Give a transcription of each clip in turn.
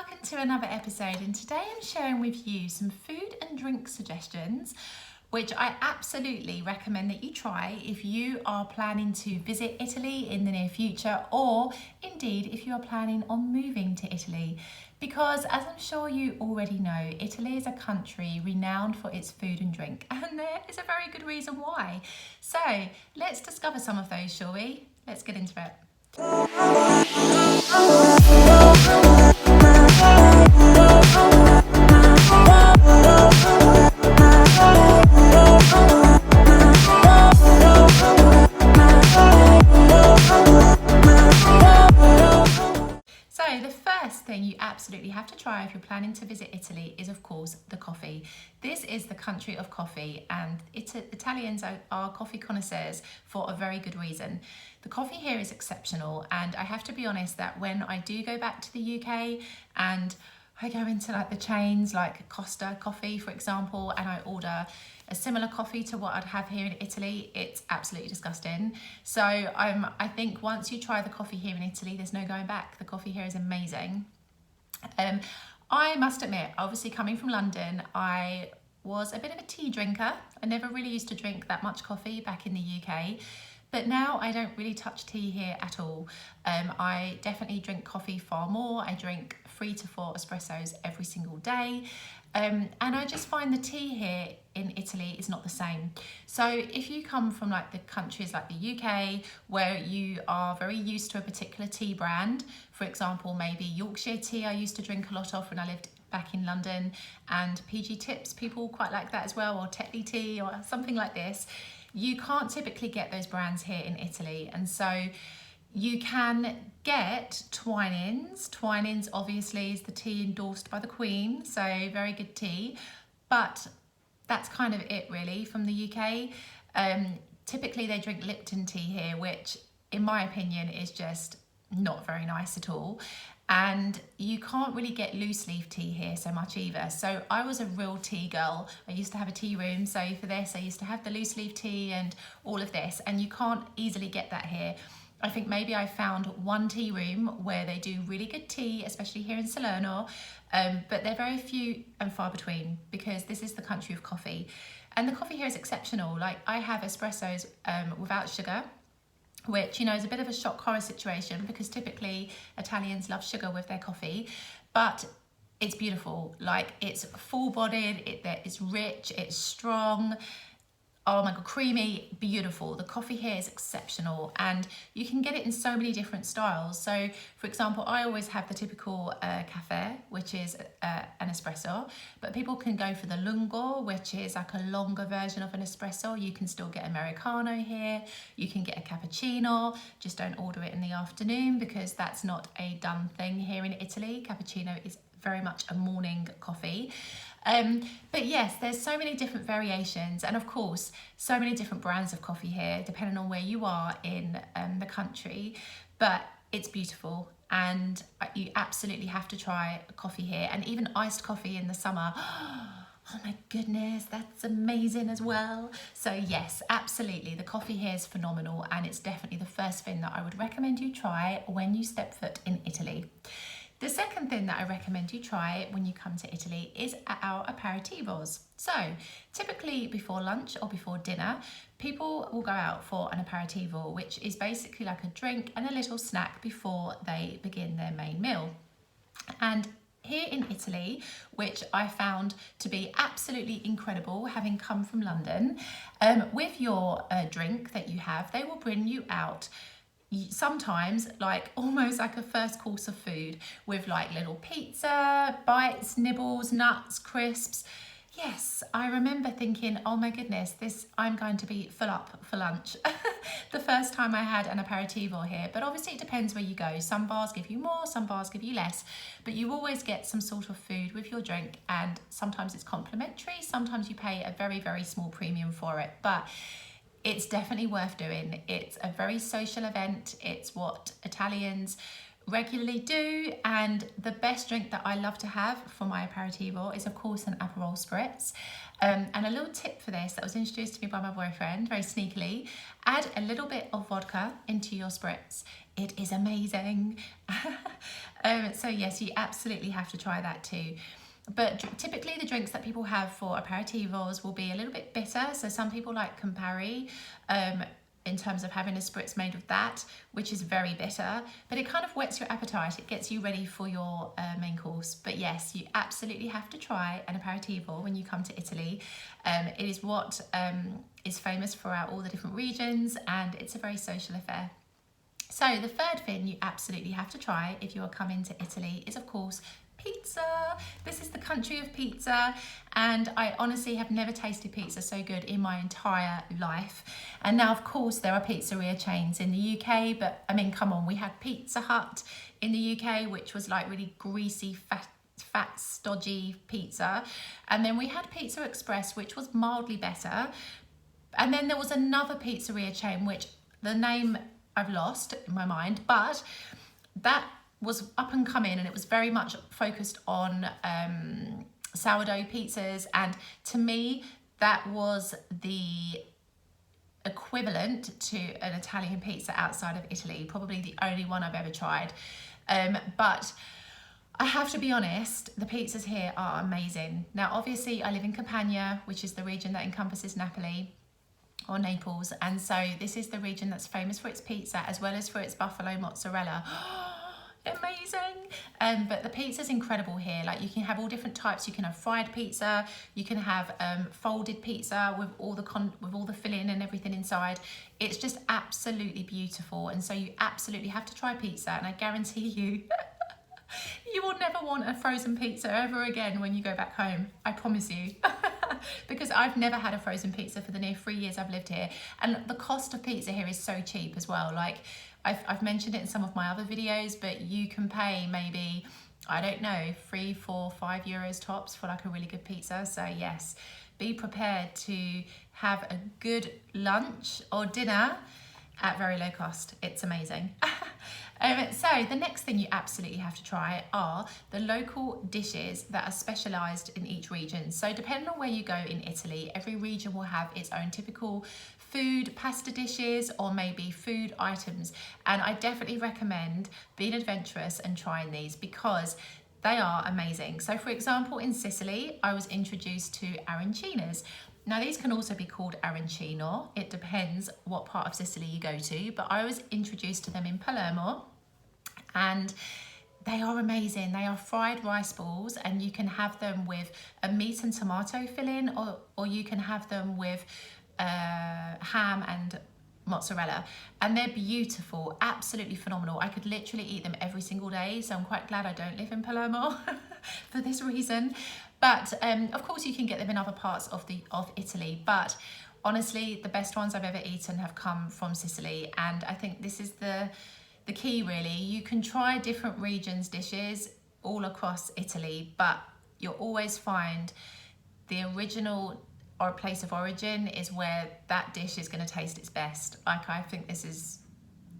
welcome to another episode, and today I'm sharing with you some food and drink suggestions which I absolutely recommend that you try if you are planning to visit Italy in the near future, or indeed if you are planning on moving to Italy. Because as I'm sure you already know, Italy is a country renowned for its food and drink, and there is a very good reason why. So let's discover some of those, shall we? Let's get into it. So the first thing you absolutely have to try if you're planning to visit Italy is, of course, the coffee. This is the country of coffee, and Italians are coffee connoisseurs for a very good reason. The coffee here is exceptional, and I have to be honest that when I do go back to the UK and I go into like the chains like Costa Coffee, for example, and I order a similar coffee to what I'd have here in Italy, it's absolutely disgusting. So I think once you try the coffee here in Italy, there's no going back. The coffee here is amazing. I must admit, obviously coming from London, I was a bit of a tea drinker. I never really used to drink that much coffee back in the UK. But now I don't really touch tea here at all. I definitely drink coffee far more. I drink 3 to 4 espressos every single day. And I just find the tea here in Italy is not the same. So if you come from like the countries like the UK, where you are very used to a particular tea brand, for example, maybe Yorkshire tea I used to drink a lot of when I lived back in London, and PG Tips, people quite like that as well, or Tetley tea or something like this. You can't typically get those brands here in Italy, and so you can get Twinings. Twinings obviously is the tea endorsed by the Queen, so very good tea, but that's kind of it really from the UK. Typically they drink Lipton tea here, which in my opinion is just not very nice at all. And you can't really get loose leaf tea here so much either. So I was a real tea girl. I used to have a tea room. So for this, I used to have the loose leaf tea and all of this. And you can't easily get that here. I think maybe I found one tea room where they do really good tea, especially here in Salerno. But they're very few and far between because this is the country of coffee. And the coffee here is exceptional. Like I have espressos without sugar, which, you know, is a bit of a shock horror situation because typically Italians love sugar with their coffee, but it's beautiful. Like it's full-bodied, it's rich, it's strong. Oh my God, creamy, beautiful. The coffee here is exceptional, and you can get it in so many different styles. So for example, I always have the typical cafe, which is an espresso, but people can go for the lungo, which is like a longer version of an espresso. You can still get Americano here. You can get a cappuccino, just don't order it in the afternoon because that's not a done thing here in Italy. Cappuccino is very much a morning coffee. But yes, there's so many different variations, and of course so many different brands of coffee here depending on where you are in the country, but it's beautiful and you absolutely have to try coffee here, and even iced coffee in the summer. Oh my goodness, that's amazing as well. So yes, absolutely, the coffee here is phenomenal, and it's definitely the first thing that I would recommend you try when you step foot in Italy. The second thing that I recommend you try when you come to Italy is our aperitivos. So typically before lunch or before dinner, people will go out for an aperitivo, which is basically like a drink and a little snack before they begin their main meal. And here in Italy, which I found to be absolutely incredible, having come from London, with your drink that you have, they will bring you out sometimes like almost like a first course of food with like little pizza, bites, nibbles, nuts, crisps. Yes, I remember thinking, oh my goodness, I'm going to be full up for lunch. The first time I had an aperitivo here, but obviously it depends where you go. Some bars give you more, some bars give you less, but you always get some sort of food with your drink, and sometimes it's complimentary, sometimes you pay a very, very small premium for it, but it's definitely worth doing. It's a very social event. It's what Italians regularly do, and the best drink that I love to have for my aperitivo is of course an Aperol Spritz. And a little tip for this that was introduced to me by my boyfriend very sneakily: add a little bit of vodka into your spritz. It is amazing. So yes, you absolutely have to try that too. But typically the drinks that people have for aperitivos will be a little bit bitter. So some people like Campari, in terms of having a spritz made with that, which is very bitter, but it kind of whets your appetite. It gets you ready for your main course. But yes, you absolutely have to try an aperitivo when you come to Italy. It is what is famous throughout all the different regions, and it's a very social affair. So the third thing you absolutely have to try if you are coming to Italy is, of course, pizza. This is the country of pizza, and I honestly have never tasted pizza so good in my entire life. And now, of course, there are pizzeria chains in the UK, but I mean, come on, we had Pizza Hut in the UK, which was like really greasy, fat, stodgy pizza. And then we had Pizza Express, which was mildly better. And then there was another pizzeria chain, which the name I've lost in my mind, but that was up and coming, and it was very much focused on sourdough pizzas, and to me that was the equivalent to an Italian pizza outside of Italy, probably the only one I've ever tried. But I have to be honest, the pizzas here are amazing. Now obviously I live in Campania, which is the region that encompasses Napoli or Naples, and so this is the region that's famous for its pizza as well as for its buffalo mozzarella. Amazing. But the pizza's incredible here. Like, you can have all different types. You can have fried pizza, you can have folded pizza with all the filling and everything inside. It's just absolutely beautiful, and so you absolutely have to try pizza, and I guarantee you you will never want a frozen pizza ever again when you go back home. I promise you. Because I've never had a frozen pizza for the near 3 years I've lived here. And the cost of pizza here is so cheap as well. Like, I've mentioned it in some of my other videos, but you can pay maybe, I don't know, 3, 4, 5 euros tops for like a really good pizza. So yes, be prepared to have a good lunch or dinner at very low cost. It's amazing. So the next thing you absolutely have to try are the local dishes that are specialised in each region. So depending on where you go in Italy, every region will have its own typical food, pasta dishes, or maybe food items. And I definitely recommend being adventurous and trying these because they are amazing. So for example, in Sicily, I was introduced to arancinas. Now these can also be called arancino. It depends what part of Sicily you go to, but I was introduced to them in Palermo, and they are amazing. They are fried rice balls, and you can have them with a meat and tomato filling, or you can have them with ham and mozzarella, and they're beautiful, absolutely phenomenal. I could literally eat them every single day, so I'm quite glad I don't live in Palermo for this reason. But of course you can get them in other parts of Italy, but honestly the best ones I've ever eaten have come from Sicily, and I think this is the key really. You can try different regions' dishes all across Italy, but you'll always find the original or place of origin is where that dish is going to taste its best. Like, I think this is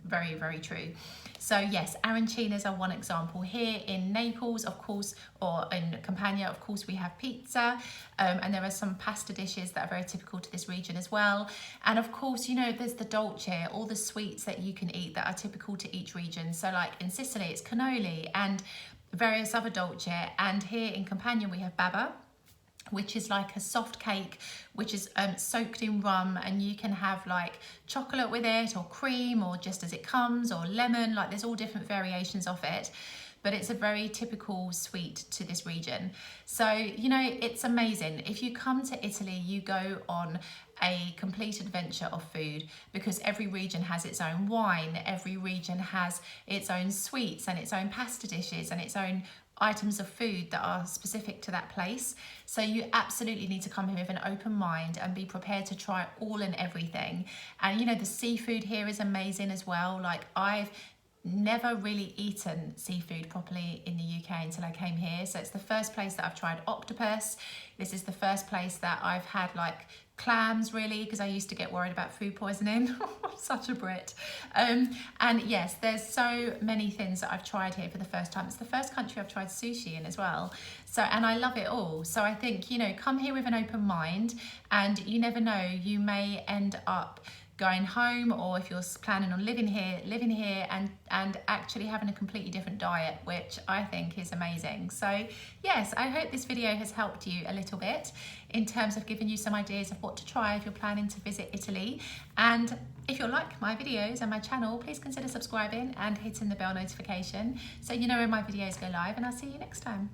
very, very true. So yes, arancinas are one example. Here in Naples, of course, or in Campania, of course, we have pizza, and there are some pasta dishes that are very typical to this region as well. And of course, you know, there's the dolce, all the sweets that you can eat that are typical to each region. So like in Sicily, it's cannoli and various other dolce, and here in Campania we have baba, which is like a soft cake which is soaked in rum, and you can have like chocolate with it or cream or just as it comes, or lemon. Like, there's all different variations of it, but it's a very typical sweet to this region. So, you know, it's amazing. If you come to Italy, you go on a complete adventure of food, because every region has its own wine, every region has its own sweets and its own pasta dishes and its own items of food that are specific to that place. So you absolutely need to come here with an open mind and be prepared to try all and everything. And you know, the seafood here is amazing as well. Like, I've never really eaten seafood properly in the UK until I came here. So it's the first place that I've tried octopus. This is the first place that I've had like clams, really, because I used to get worried about food poisoning. Such a Brit. And yes, there's so many things that I've tried here for the first time. It's the first country I've tried sushi in as well. So, and I love it all. So I think, you know, come here with an open mind, and you never know, you may end up going home, or if you're planning on living here and actually having a completely different diet, which I think is amazing. So yes, I hope this video has helped you a little bit in terms of giving you some ideas of what to try if you're planning to visit Italy. And if you like my videos and my channel, please consider subscribing and hitting the bell notification so you know when my videos go live, and I'll see you next time.